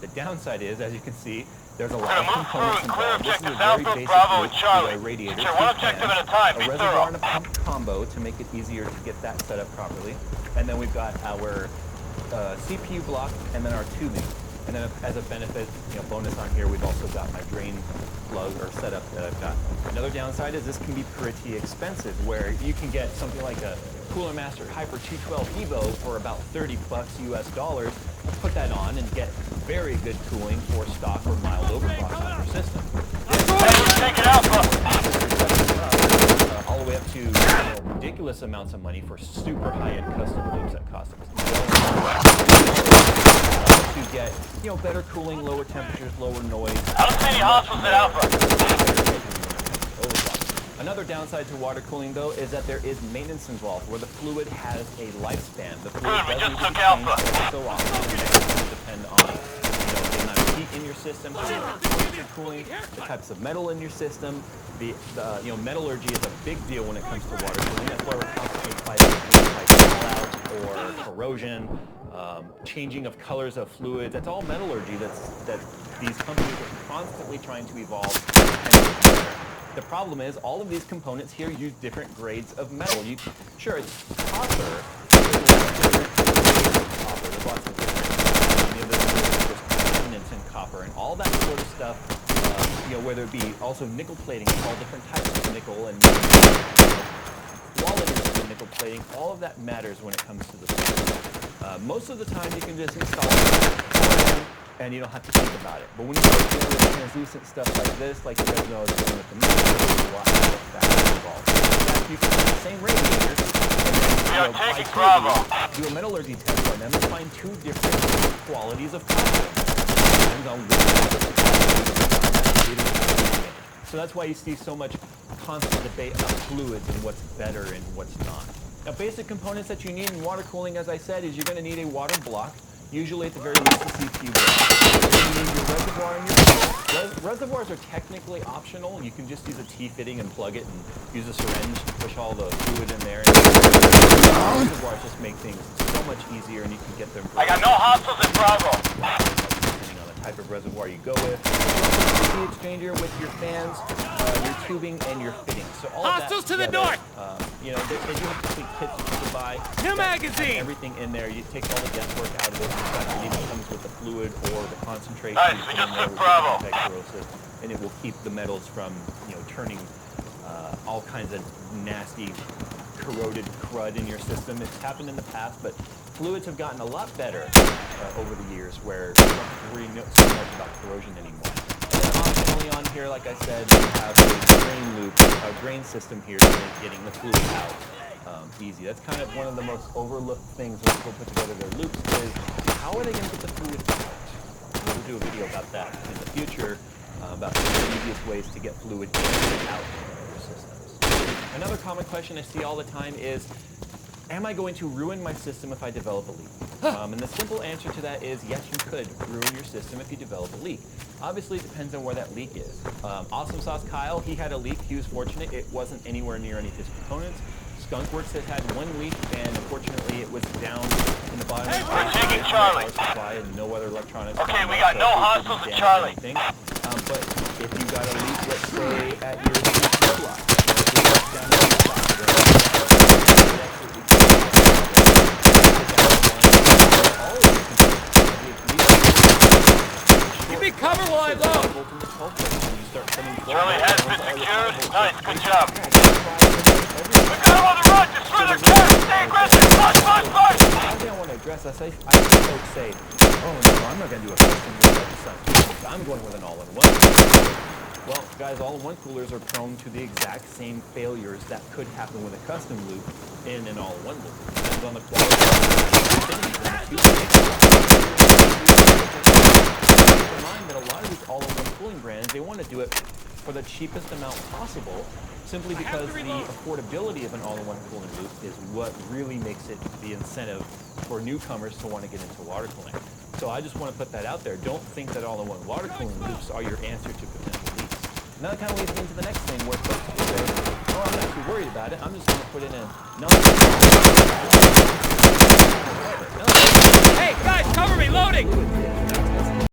The downside is, as you can see, there's a We're lot of gonna move through components and clear involved. This is a objectives very Alpha, basic Bravo, loop and Charlie. with a radiator, Sure, two one objective fans, at a time. a Be reservoir thorough. and a pump combo to make it easier to get that set up properly. And then we've got our CPU block and then our tubing. And then as a benefit, bonus on here, we've also got my drain plug or setup that I've got. Another downside is this can be pretty expensive, where you can get something like a Cooler Master Hyper 212 Evo for about $30 US. Put that on and get very good cooling for stock or mild overclock on your system. Take it Alpha. All the way up to ridiculous amounts of money for super high-end custom loops that cost to get better cooling, lower temperatures, lower noise. I don't see any hostiles at Alpha. Another downside to water cooling, though, is that there is maintenance involved, where the fluid has a lifespan. The fluid Good, we doesn't just need to took be Alpha. changed so often. It doesn't depend on the amount of heat in your system, the amount of cooling, the types of metal in your system. The metallurgy is a big deal when it comes to water cooling. That's why we're constantly fighting things like fallout or corrosion, changing of colors of fluids. That's all metallurgy that these companies are constantly trying to evolve and make better. The problem is all of these components here use different grades of metal. Sure, it's copper. There's lots of different components in copper and all that sort of stuff. Whether it be also nickel plating, all different types of nickel and qualities of nickel plating, all of that matters when it comes to the system. Most of the time you can just install it and you don't have to think about it. But when you start dealing with translucent stuff like this, like you guys know is dealing with the metal, there's a lot of factors involved. In fact, you can use the same radiator and then do a metallurgy test on them and find two different qualities of copper. Depends on which so that's why you see so much constant debate about fluids and what's better and what's not. Now, basic components that you need in water cooling, as I said, is you're going to need a water block, usually at the very least a CPU block. You're going to need your reservoir and your pump. Reservoirs are technically optional. You can just use a T-fitting and plug it and use a syringe to push all the fluid in there. And reservoirs just make things so much easier, and you can get them. I got no hostiles in Bravo. Depending on the type of reservoir you go with. Heat exchanger with your fans, your tubing, and your fittings. So all hostiles of that to the north! They do have complete kits that you can buy. New magazine! Everything in there. You take all the guesswork out of it. It either comes with the fluid or the concentration. Nice, we just took Bravo. And it will keep the metals from, turning all kinds of nasty, corroded crud in your system. It's happened in the past, but fluids have gotten a lot better over the years, where you don't really know so much about corrosion anymore. And then optionally on here, like I said, you have a drain loop, a drain system here to make getting the fluid out easy. That's kind of one of the most overlooked things when people put together their loops is, how are they going to get the fluid out? We'll do a video about that in the future, about the easiest ways to get fluid in and out of your systems. Another common question I see all the time is, am I going to ruin my system if I develop a leak? And the simple answer to that is, yes, you could ruin your system if you develop a leak. Obviously, it depends on where that leak is. Awesome Sauce Kyle, he had a leak. He was fortunate. It wasn't anywhere near any of his components. Skunkworks had one leak, and unfortunately, it was down in the bottom. Hey, we're taking Charlie. Supply and no other electronics. Okay, we got no hostiles at Charlie. But if you got a leak, let's say at your CPU block, down the block, give me cover while I load. Charlie has been secured. Nice, good job. We got him on the run. Destroy their camp. Stay aggressive. Push. One thing I want to address, I see folks say, oh no, I'm not going to do a custom loop. I'm going with an all-in-one. Well, guys, all-in-one coolers are prone to the exact same failures that could happen with a custom loop in an all-in-one loop. It depends on the quality of the Keep in mind that a lot of these all-in-one cooling brands, they want to do it for the cheapest amount possible, simply because the affordability of an all-in-one cooling loop is what really makes it the incentive for newcomers to want to get into water cooling. So I just want to put that out there. Don't think that all-in-one water cooling loops are your answer to potential leaks. And that kind of leads me into the next thing, where folks will say, oh, I'm not too worried about it. I'm just going to put in a Hey, guys, cover me, loading!